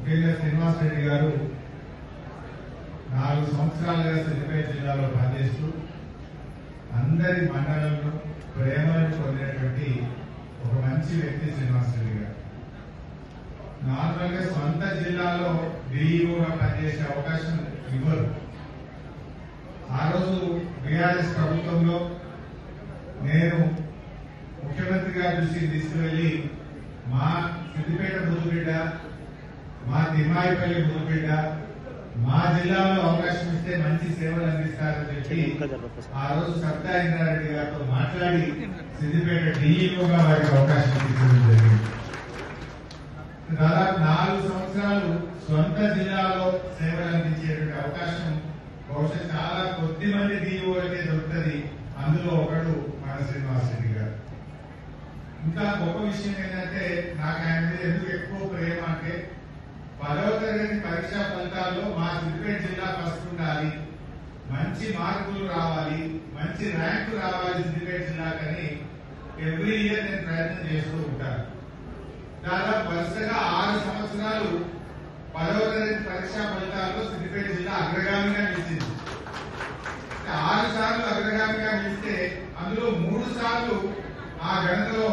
ముఖ్యంగా శ్రీనివాస్ రెడ్డి గారు 4 సంవత్సరాలుగా సిద్దిపేట జిల్లాలో పనిచేస్తూ అందరి మండలంలో ప్రేమను పొందినటువంటి ఒక మంచి వ్యక్తి శ్రీనివాస్ రెడ్డి గారు. నార్మల్ గా సొంత జిల్లాలో డీఈఓగా పనిచేసే అవకాశం ఇవ్వరు. ఆ రోజు బీఆర్ఎస్ ప్రభుత్వంలో నేను ముఖ్యమంత్రి గారి దృష్టికి తీసుకువెళ్లి మా సిద్దిపేట ముద్దుబిడ్డ, మా తిమ్మాయిపల్లి ముద్దుబిడ్డ, మా జిల్లాలో అవకాశం ఇస్తే మంచి సేవలు అందిస్తారని చెప్పి ఆ రోజు సత్తా ఇంద్రారెడ్డి గారితో మాట్లాడి సిద్దిపేట డీఈఓగా వారికి అవకాశం ఇవ్వడం జరిగింది. దాదాపు 4 సంవత్సరాలు సొంత జిల్లాలో సేవలు అందించేటువంటి అవకాశం బహుశా చాలా కొద్ది మంది డీఈఓలకే దొరుకుతుంది. అందులో ఒకడు మన శ్రీనివాస్ రెడ్డి గారు. ఇంకా గొప్ప విషయం ఏంటంటే నాకు ఆయన మీద ఎందుకు ఎక్కువ ప్రేమ అంటే 10వ తరగతి పరీక్షా ఫలితాల్లో మా సిద్దిపేట జిల్లా ఫస్ట్ ఉండాలి, మంచి మార్కులు రావాలి, మంచి ర్యాంకు రావాలి సిద్దిపేట జిల్లాకని ఎవ్రీ ఇయర్ నేను ప్రయత్నం చేస్తూ ఉంటాను. దాదాపు వరుసగా 6 సంవత్సరాలు 10వ తరగతి పరీక్షా ఫలితాల్లో సిద్దిపేట జిల్లా అగ్రగామిగా నిలిచింది. 6 సార్లు అగ్రగామిగా నిలిస్తే అందులో 3 సార్లు ఆ గణతలో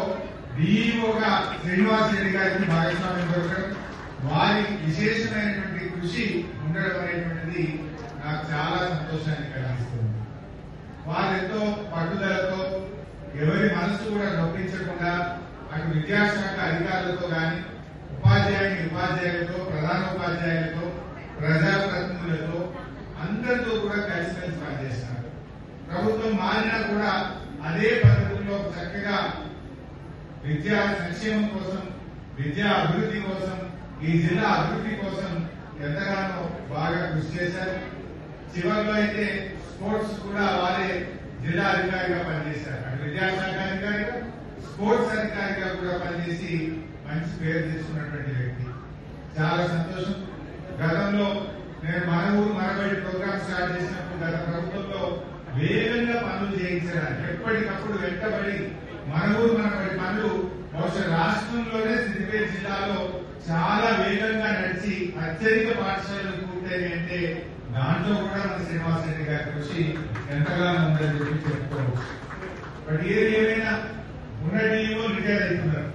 డీఈఓగా శ్రీనివాస్ రెడ్డి గారికి భాగస్వామ్యం దొరకడం, వారి విశేషమైనటువంటి కృషి ఉండడం అనేటువంటిది నాకు చాలా సంతోషాన్ని కలిగిస్తుంది. వారెంతో పట్టుదలతో ఎవరి మనసు కూడా నొప్పించకుండా అటు విద్యాశాఖ అధికారులతో గాని, ఉపాధ్యాయులతో, ప్రధాన ఉపాధ్యాయులతో, ప్రజాప్రతినిధులతో అందరితో కూడా కలిసిమెలిసి పనిచేస్తున్నారు. ప్రభుత్వం మారినా కూడా అదే పద్ధతుల్లో చక్కగా విద్యా సంక్షేమం కోసం, విద్యా అభివృద్ధి కోసం, ఈ జిల్లా అభివృద్ధి కోసం ఎంతగానో బాగా కృషి చేశారు. చివరిలో అయితే స్పోర్ట్స్ కూడా వారే జిల్లా అధికారిగా పనిచేశారు. అటు విద్యాశాఖ అధికారిగా, స్పోర్ట్స్ అధికారిగా కూడా పనిచేసి మంచి పేరు తెచ్చుకున్నటువంటి వ్యక్తి. చాలా సంతోషం. గతంలో నేను మన ఊరు మనబడి ప్రోగ్రామ్ స్టార్ట్ చేసినప్పుడు గత ప్రభుత్వంలో వేగంగా పనులు చేయించడానికి ఎప్పటికప్పుడు వెంటబడి మన ఊరు మనబడి పనులు బహుశా రాష్ట్రంలోనే సిద్దిపేట జిల్లాలో చాలా వేగంగా నడిచి అత్యధిక పాఠశాలలు పూర్తయి అంటే దాంట్లో కూడా మన శ్రీనివాస్ రెడ్డి గారి కృషి ఎంతగానో ఉందని చెప్పి చెప్పుకోవచ్చు. బట్ ఏది ఏమైనా ఉన్న డీఈఓలు రిటైర్ అవుతున్నారు,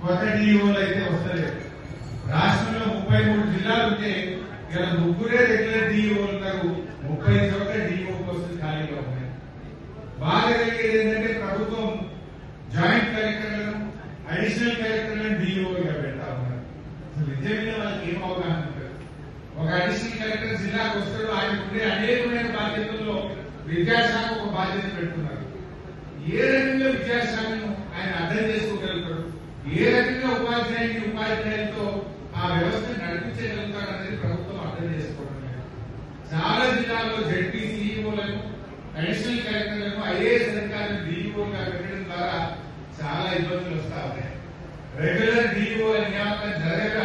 కొత్త డీఈఓలు అయితే వస్తలేదు. రాష్ట్రంలో 33 జిల్లాలు ఉంటే ఇలా 3 రెగ్యులర్ డీఈఓలు ఉన్నారు, 30 చోట్ల డీఈఓ పోస్టులు ఖాళీగా ఉన్నాయి. బాగా కలిగేది ఏంటంటే ప్రభుత్వం జాయింట్ కలెక్టర్లను, అడిషనల్ కలెక్టర్లను డీఈఓగా పెడతా ఉన్నారు. విద్య మీద వాళ్ళకి ఏం అవగాహన ఉంటుంది? ఒక అడిషనల్ కలెక్టర్ జిల్లాకు వస్తాడు, ఆయన ఉండే అనేకమైన బాధ్యతల్లో విద్యాశాఖ ఒక బాధ్యత పెడుతున్నారు. ఏ రకంగా విద్యాశాఖను ఆయన అర్థం చేసుకోగలుగుతాడు, ఏ రకంగా ఉపాధ్యాయులతో ఆ వ్యవస్థను నడిపించగలుగుతాడు అనేది ప్రభుత్వం అర్థం చేసుకోవడం లేదు. చాలా జిల్లాల్లో జడ్పీ సీఈఓలను, అడిషనల్ కలెక్టర్లను, ఐఏఎస్ అధికారులను డీఈఓగా పెట్టడం ద్వారా చాలా ఇబ్బందులు వస్తా ఉన్నాయి. రెగ్యులర్ డీఈఓ నియామకం జరగక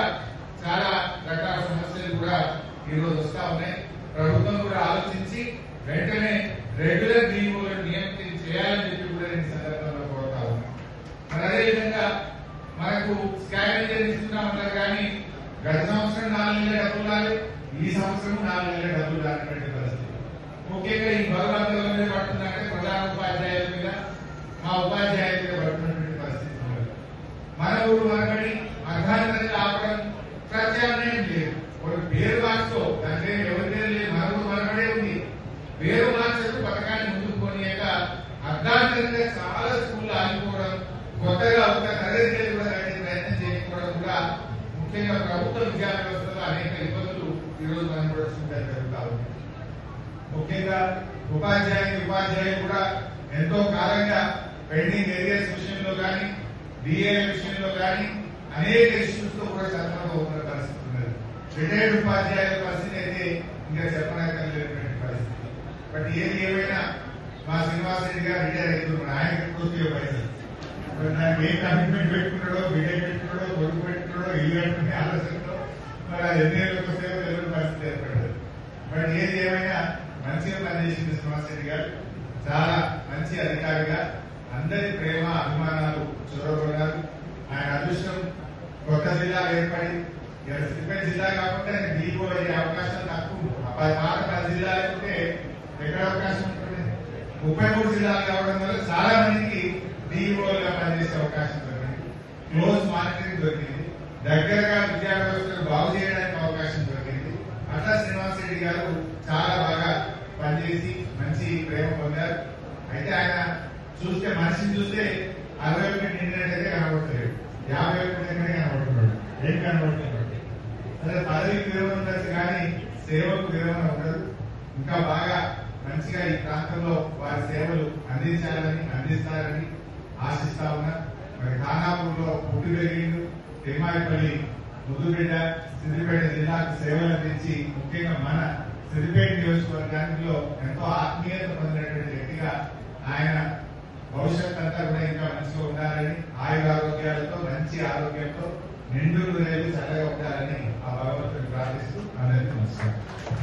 చాలా రకాల సమస్యలు కూడా ఈరోజు వస్తా ఉన్నాయి. ప్రభుత్వం కూడా ఆలోచించి వెంటనే రెగ్యులర్ డీఈఓలను నియమనం చేయాలని చెప్పి కూడా నేను సందర్భంలో కోరుతా ఉన్నాను. మరి అదేవిధంగా మనకు స్కావెంజర్ ఇస్తున్నామన్నారు కానీ గత సంవత్సరం 4 నెలల డబ్బులు రాలి, ఈ సంవత్సరం 4 నెలల డబ్బులు రానటువంటి పరిస్థితి. ముఖ్యంగా ఈ భగవంతుల మీద పడుతుందంటే ప్రధాన ఉపాధ్యాయుల మీద, మా ఉపాధ్యాయుల మీద పడుతున్నటువంటి పరిస్థితి. మన ఊరు మనబడి అర్ధాంతరంగా ఆపడం ప్రత్యామ్నాయం లేదు. ఒక పేరు మార్చుకో, దాంట్లో ఎవరిదే లేదు, మన ఊరు మనబడే ఉంది. పేరు మార్చకు పథకాన్ని ముందుకు పోనీయక అర్ధాంతరంగా చాలా స్కూళ్ళు ఆగిపోవడం, కొత్తగా ఒక తరగతి కూడా కట్టే ప్రయత్నం చేయకపోవడం కూడా ముఖ్యంగా ప్రభుత్వ విద్యా వ్యవస్థలో అనేక ఇబ్బందులు ఈరోజు మనం కూడా చూడడం జరుగుతా ఉంది. ముఖ్యంగా ఉపాధ్యాయులు కూడా ఎంతో కాలంగా పెండింగ్ ఏరియాస్ విషయంలో కానీ, డిఏల విషయంలో కానీ అనేక ఇష్యూస్ తో కూడా సతమతం అవుతున్న పరిస్థితి ఉన్నది. రిటైర్డ్ ఉపాధ్యాయుల పరిస్థితి అయితే ఇంకా చెప్పనక్కర్లేనటువంటి పరిస్థితి. బట్ ఏది ఏమైనా మా శ్రీనివాస్ రెడ్డి గారు రిటైర్ అవుతున్నారు. ఆయన పూర్తిగా పైసలు నాకు ఏ కమిట్మెంట్ పెట్టుకున్నాడో, బిడ్డ పెట్టుకున్నాడో, కొడుకు పెట్టుకున్నాడో, ఇల్లు కట్టుకునే ఆలోచనలో మరి అది ఎన్నేళ్ళకు సేవ తెలియని పరిస్థితి ఏర్పడదు. బట్ ఏది ఏమైనా మంచిగా పనిచేసింది శ్రీనివాస్ రెడ్డి గారు. చాలా మంచి అధికారిగా అందరి ప్రేమ అభిమానాలు చూరగొన్నారు. ఆయన అదృష్టం కొత్త జిల్లా ఏర్పడి సిద్దిపేట జిల్లా కాకుండా డీఓ అయ్యే అవకాశం తక్కువ. పాత 10 జిల్లాలు ఉంటే ఎక్కడ అవకాశం ఉంటుంది? 33 జిల్లాలు కావడం వల్ల చాలా మందికి డీఓలుగా పనిచేసే అవకాశం దొరికింది. క్లోజ్ మానిటరింగ్ దొరికింది. దగ్గరగా విద్యా వ్యవస్థను బాగు చేయడానికి అవకాశం దొరికింది. అట్లా శ్రీనివాస్ రెడ్డి గారు చాలా బాగా పనిచేసి మంచి ప్రేమ పొందారు. అయితే ఆయన చూస్తే మనిషిని చూస్తే 60 నిండినట్టయితే కనబడతలేదు, 50 నిండినట్టే కనబడుతున్నాడు. ఏం కనబడుతున్నాడు? అదే పదవికి విలువ ఉండొచ్చు కానీ సేవకు విలువ ఉండదు. ఇంకా బాగా మంచిగా ఈ ప్రాంతంలో వారి సేవలు అందిస్తారని ఆశిస్తా ఉన్నా. మరి ఖానాపూర్లో పుట్టి పెరిగిండు, తిమ్మాయిపల్లి ముద్దుబిడ్డ, సిద్దిపేట జిల్లాకు సేవలు అందించి ముఖ్యంగా మన సిద్దిపేట నియోజకవర్గానికి ఎంతో ఆత్మీయత పొందినటువంటి వ్యక్తిగా ఆయన భవిష్యత్ అంతా కూడా ఇంకా మంచిగా ఉండాలని, ఆయురారోగ్యాలతో మంచి ఆరోగ్యంతో నిండు నూరేళ్లు చల్లగా ఉండాలని ఆ భగవంతుని ప్రార్థిస్తూ అందరికీ నమస్కారం.